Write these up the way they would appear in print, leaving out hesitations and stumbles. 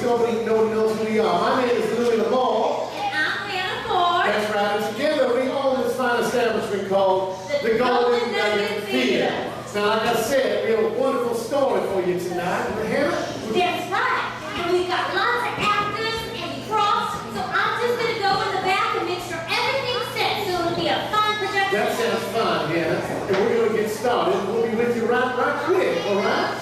nobody knows who we are. My name is Louis Lamar. And I'm Hannah Ford. That's right. And together we own this fine establishment called the Golden Nugget Theater. Now, like I said, we have a wonderful story for you tonight. Hannah? That's right. And we've got lots of actors and props. So I'm just going to go in the back and make sure everything's set so it'll be a fun production. That sounds fun, Hannah. And we're going to get started. We'll be with you right quick, all right?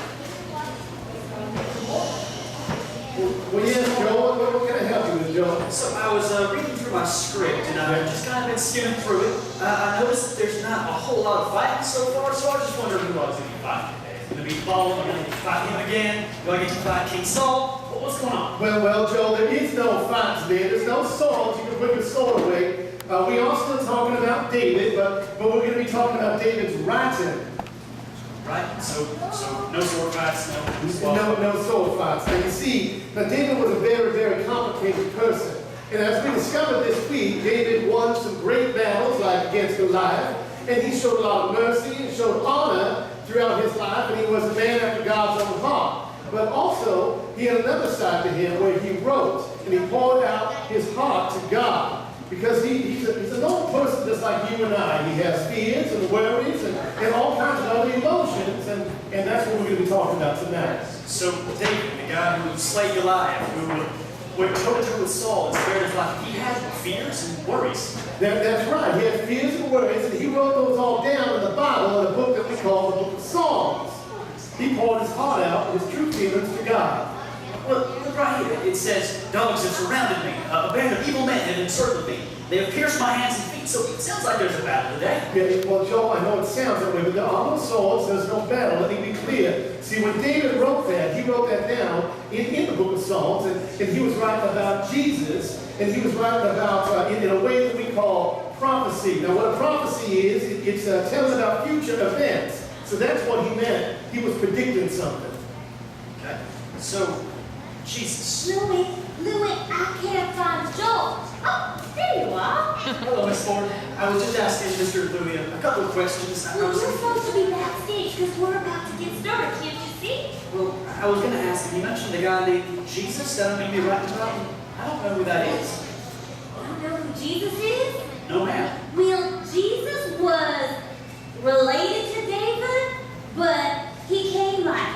Well, yes, Joel, what can I help you with, Joel? So I was reading through my script, and I've just kind of been skimming through it. I noticed that there's not a whole lot of fighting so far, so I was just wondering who I was going to be fighting today. Is it going to be Paul? Am I going to fight him again? Do I get to fight King Saul? What's going on? Well, Joel, there is no fight today. There's no sword. You can put your sword away. We are still talking about David, but we're going to be talking about David's writing. Right? So no sword fights, No sword fights. Now, you see, David was a very complicated person. And as we discovered this week, David won some great battles, like against Goliath, and he showed a lot of mercy and showed honor throughout his life, and he was a man after God's own heart. But also, he had another side to him where he wrote, and he poured out his heart to God. Because he's a normal person just like you and I. He has fears and worries and all kinds of other emotions, and that's what we're going to be talking about tonight. So David, the guy who slayed Goliath, who went toe-to-toe with Saul and spared his life, he had fears and worries. That's right. He had fears and worries, and he wrote those all down in the Bible in a book that we call the Book of Psalms. He poured his heart out, his true feelings to God. Well, look right here. It says, dogs have surrounded me. A band of evil men have encircled me. They have pierced my hands and feet. So it sounds like there's a battle today. Yeah, well, Joel, I know it sounds that way, but there are no swords, there's no battle. Let me be clear. See, when David wrote that, he wrote that down in the book of Psalms, and he was writing about Jesus, and he was writing about, in a way that we call prophecy. Now, what a prophecy is, it's telling about future events. So that's what he meant. He was predicting something. Okay. So, Jesus. Louis, I can't find Joel. Oh, there you are. Hello, Miss Ford. I was just asking Mr. Louis a couple of questions. Well, you're supposed to be backstage because we're about to get started. Can't you see? Well, I was going to ask him. You mentioned a guy named Jesus that I'm going to be writing about. I don't know who that is. You don't know who Jesus is? No, ma'am. Well, Jesus was related to David, but he came like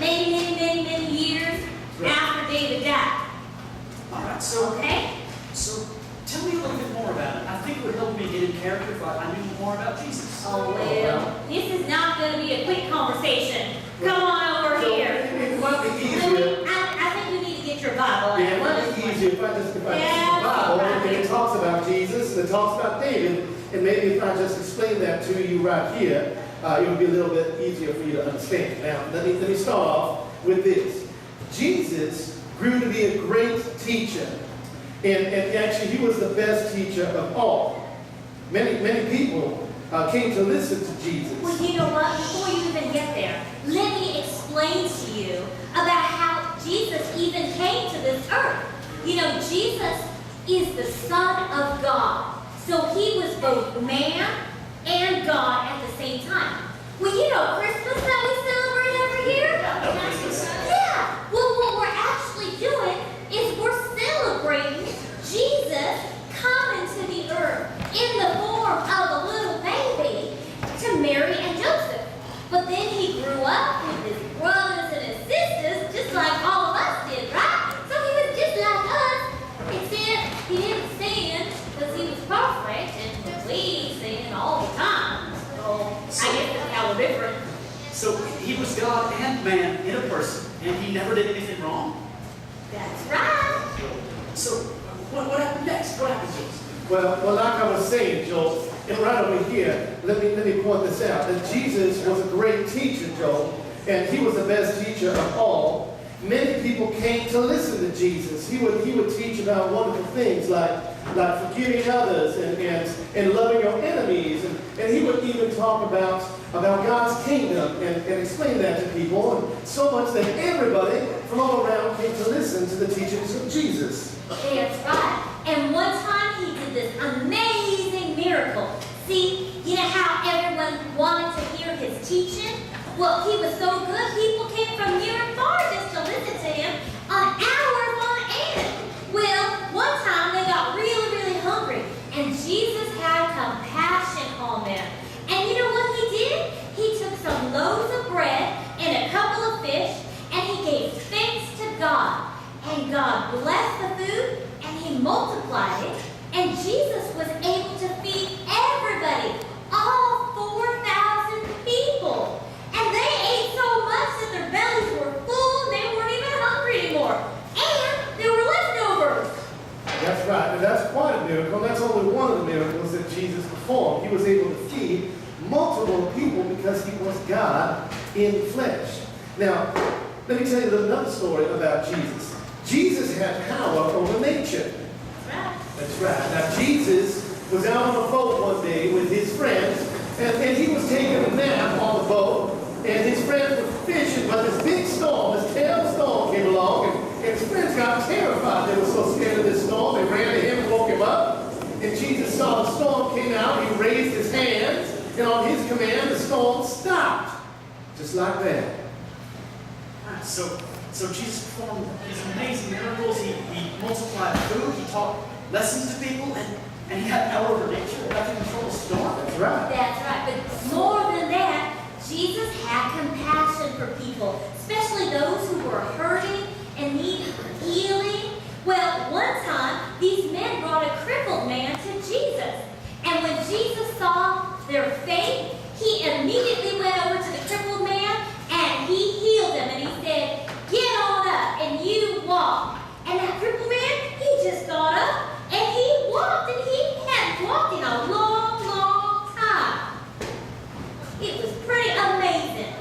many years after David died. All right, so tell me a little bit more about it. I think it would help me get in character if I knew more about Jesus. Oh, well, this is not going to be a quick conversation. Come on over here. It might be easier. I think you need to get your Bible. Yeah, it might be easier if I just the Bible, and it talks about Jesus, and it talks about David, and maybe if I just explain that to you right here, it would be a little bit easier for you to understand. Now, let me start off with this. Jesus grew to be a great teacher, and actually he was the best teacher of all. Many people came to listen to Jesus. Well, you know what? Before you even get there, let me explain to you about how Jesus even came to this earth. You know, Jesus is the Son of God. So he was both man and God at the same time. Well, you know Christmas that we celebrate every year? Yeah. Well, what we're actually doing is we're celebrating Jesus coming to the earth in the form of a little baby to Mary and Joseph. But then he grew up with his brothers and his sisters just like all of us did, right? So he was just like us, except he didn't sin because he was perfect and we sin all the time. So I guess that's how we're different. So he was God and man in a person, and he never did anything wrong? That's right. So what happened next? What happened to us? Well, like I was saying, Joel, and right over here, let me point this out, that Jesus was a great teacher, Joel, and he was the best teacher of all. Many people came to listen to Jesus. He would teach about wonderful things like forgiving others and loving your enemies, and he would even talk about God's kingdom and explain that to people, and so much that everybody from all around came to listen to the teachings of Jesus. That's right. And one time he did this amazing miracle. See, you know how everyone wanted to hear his teaching? Well, he was so good, people came from near and far just to listen to him on and God blessed the food, and he multiplied it, and Jesus was able to feed everybody, all 4,000 people. And they ate so much that their bellies were full, and they weren't even hungry anymore. And there were leftovers. That's right, and that's quite a miracle. That's only one of the miracles that Jesus performed. He was able to feed multiple people because he was God in flesh. Now, let me tell you another story about Jesus. Jesus had power over nature. That's right. Now, Jesus was out on a boat one day with his friends, and he was taking a nap on the boat, and his friends were fishing, but this big storm, this terrible storm came along, and his friends got terrified. They were so scared of this storm, they ran to him and woke him up, and Jesus saw the storm came out, he raised his hands, and on his command, the storm stopped. Just like that. So Jesus performed these amazing miracles. He multiplied food. He taught lessons to people, and he had power over nature. Got to control the storm. That's right. That's right. But more than that, Jesus had compassion for people, especially those who were hurting and needed healing. Well, one time, these men brought a crippled man to Jesus. And when Jesus saw their faith, he immediately went over to the crippled man and he healed him. And he said, "Get on up and you walk." And that crippled man, he just got up and he walked, and he hadn't walked in a long, long time. It was pretty amazing.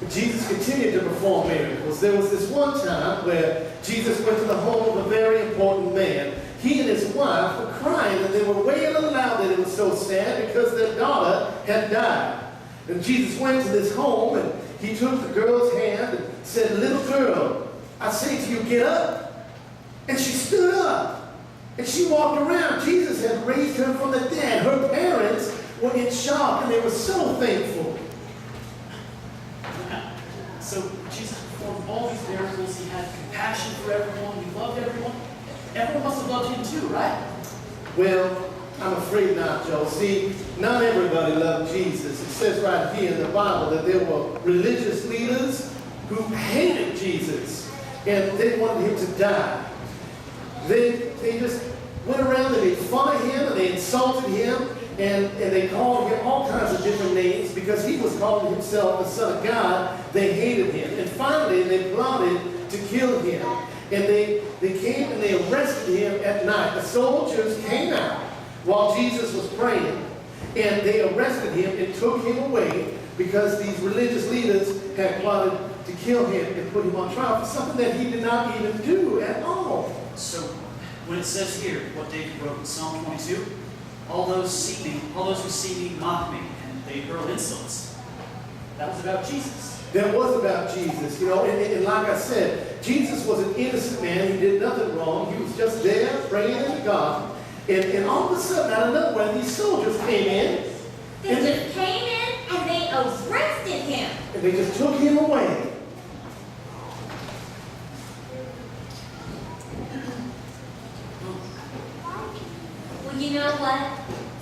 Jesus continued to perform miracles. There was this one time where Jesus went to the home of a very important man. He and his wife were crying, and they were wailing aloud that it was so sad because their daughter had died. And Jesus went to this home, and he took the girl's hand and said, "Little girl, I say to you, get up." And she stood up, and she walked around. Jesus had raised her from the dead. Her parents were in shock, and they were so thankful. So Jesus performed all these miracles. He had compassion for everyone. He loved everyone. Everyone must have loved him too, right? Well, I'm afraid not, Joe. See, not everybody loved Jesus. It says right here in the Bible that there were religious leaders who hated Jesus, and they wanted him to die. They just went around and made fun of him, and they insulted him, and they called him all kinds of different names because he was calling himself the Son of God. They hated him. And finally, they plotted to kill him. And they came and they arrested him at night. The soldiers came out while Jesus was praying, and they arrested him and took him away because these religious leaders had plotted to kill him and put him on trial for something that he did not even do at all. So when it says here, what David wrote in Psalm 22, all those who see me mock me, and they hurl insults. That was about Jesus. That was about Jesus, you know, and like I said, Jesus was an innocent man. He did nothing wrong. He was just there praying to God. And all of a sudden, out of nowhere, these soldiers came in. They just came in and they arrested him. And they just took him away. Well, you know what?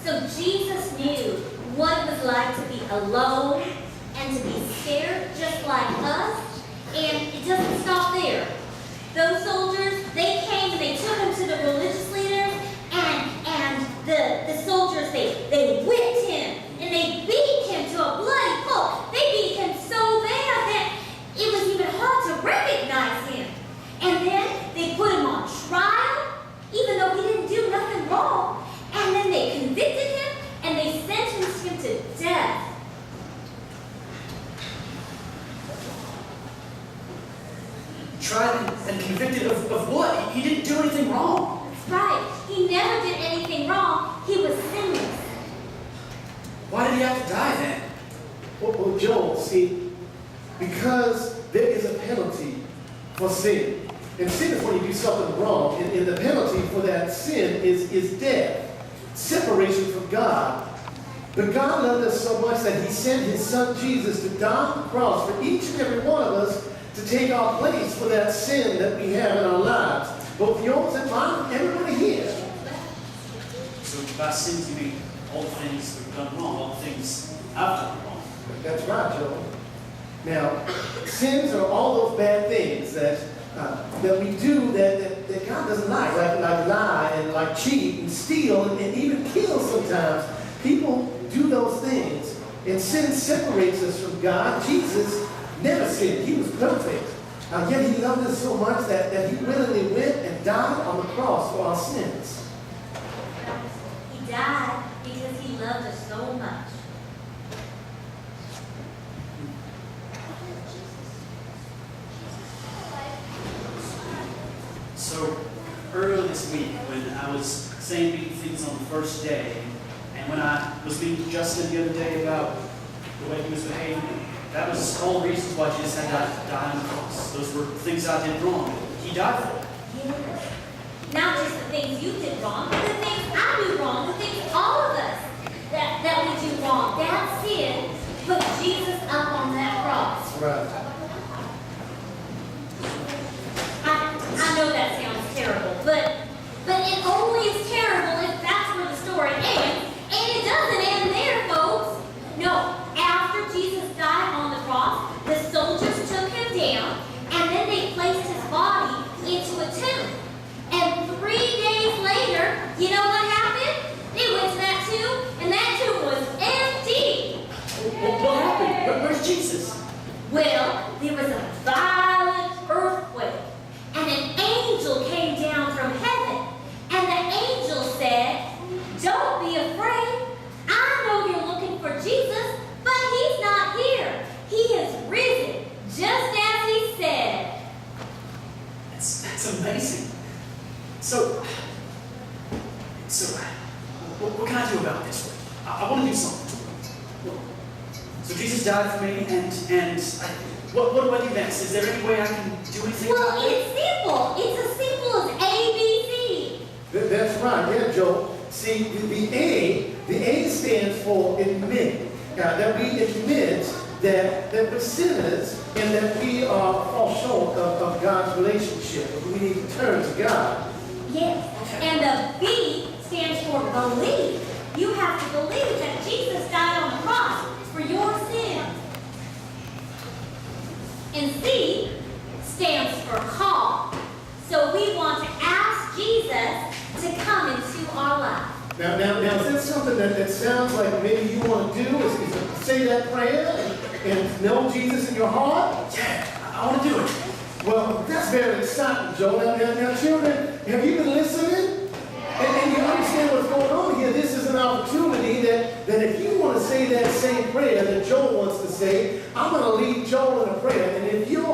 So Jesus knew what it was like to be alone and to be scared just like us. And it doesn't stop there. Those soldiers, they came and they took him to the religious leaders, and the soldiers, they whipped him and they beat him to a bloody pulp. They beat him so bad that it was even hard to recognize him. And then they put him on trial, even though he didn't do nothing wrong. And then they convicted him and they sentenced him to death. Tried and convicted of what? He didn't do anything wrong. That's right. He never did anything wrong. He was sinless. Why did he have to die then? Well, Joel, see, because there is a penalty for sin. And sin is when you do something wrong. And the penalty for that sin is death, separation from God. But God loved us so much that he sent his son Jesus to die on the cross for each and every one of us to take our place for that sin that we have in our lives. Both yours and mine, everybody here. So by sins you mean all the things we've done wrong, all the things I've done wrong. That's right, Joel. Now, sins are all those bad things that we do that God doesn't like lie and like cheat and steal and even kill sometimes. People do those things, and sin separates us from God. Jesus never sinned. He was perfect. Yet he loved us so much that he willingly went and died on the cross for our sins. He died because he loved us so much. So, earlier this week, when I was saying things on the first day, and when I was meeting with Justin the other day about the way he was behaving, that was all the reasons why Jesus had to die on the cross. Those were things I did wrong. He died for it. Yes. Not just the things you did wrong, but the things I do wrong, the things all of us that we do wrong. That sin put Jesus up on that cross. Right. I know that sounds terrible, but it only is terrible if that's where the story ends. And it doesn't end there, folks. No, after Jesus died on the cross, the soldiers took him down, and then they placed his body into a tomb. And 3 days later, you know what happened? They went to that tomb, and that tomb was empty. What happened? Where's Jesus? Well, there was a violent earthquake, and an angel came down from heaven, and the angel said, "Don't be afraid. I know you're looking for Jesus, but he's not here. He is risen, just as he said." That's amazing. So what can I do about this? I want to do something. So Jesus died for me, and what do I do next? Is there any way I can do anything Well, about it? it's simple. It's as simple as ABC. That's right, yeah, Joe. See, the A stands for admit. That we admit that we're sinners and that we fall short of God's relationship. We need to turn to God. Yes. And the B stands for believe. You have to believe that Jesus died on the cross for your sins. And C stands for call. So we want to ask Jesus to come into our life. Now, is that something that sounds like maybe you want to do? Is to say that prayer and know Jesus in your heart? Yeah, I want to do it. Well, that's very exciting, Joe. Now, children, have you been listening? And you understand what's going on here. This is an opportunity that if you want to say that same prayer that Joel wants to say, I'm going to lead Joel in a prayer. And if in your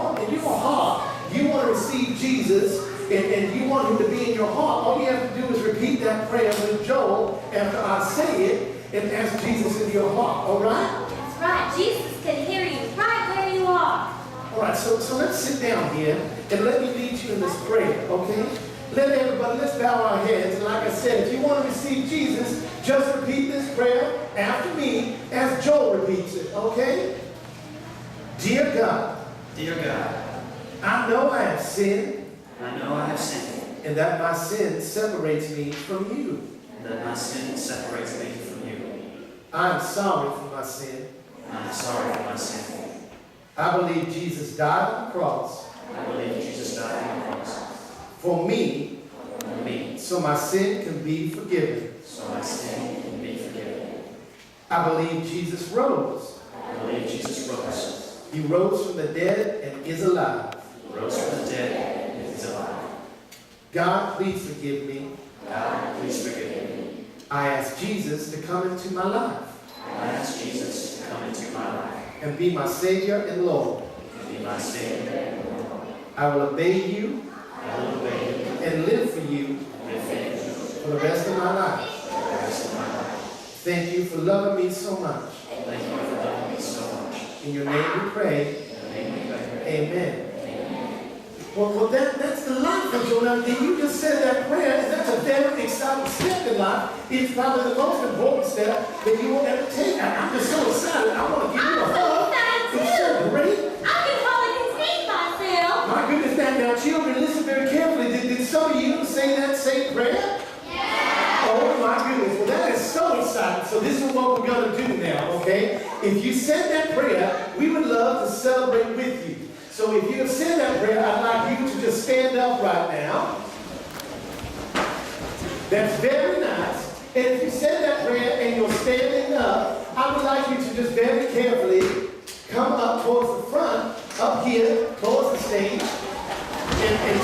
heart you want to receive Jesus and you want him to be in your heart, all you have to do is repeat that prayer with Joel after I say it and ask Jesus into your heart. All right? That's right. Jesus can hear you right where you are. All right, so let's sit down here and let me lead you in this prayer, okay? Let's bow our heads. And like I said, if you want to receive Jesus, just repeat this prayer after me as Joel repeats it, okay? Dear God, Dear God, I know I have sinned I know I have sinned, and that my sin separates me from you. and that my sin separates me from you. I am sorry for my sin. I'm sorry for my sin. I believe Jesus died on the cross I believe Jesus died on the cross for me for me, so my sin can be forgiven. so my sin can be forgiven. I believe Jesus rose. I believe Jesus rose. He rose from the dead and is alive. He rose from the dead and is alive. God, please forgive me. God, please forgive me. I ask Jesus to come into my life I ask Jesus to come into my life and be my Savior and Lord. and be my Savior. I will obey you I will obey you and live for you and live for you for the rest of my life. for the rest of my life. Thank you for loving me so much. Thank you for loving me so much. In your name we pray. In the name we pray. Amen. Well, that's the life of Joel. Now, you just said that prayer, and that's a very exciting step in life. It's probably the most important step that you will ever take. I'm just so excited. I want to give you a hug. It's so great. I can hardly contain myself. My goodness, now children, listen very carefully. Did some of you say that same prayer? Yeah. Oh my goodness, well that is so exciting. So this is what we're going to do now, okay? if you said that prayer, we would love to celebrate with you. So if you have said that prayer, I'd like you to just stand up right now. That's very nice. And if you said that prayer and you're standing up, I would like you to just very carefully come up towards the front, up here, towards the stage, and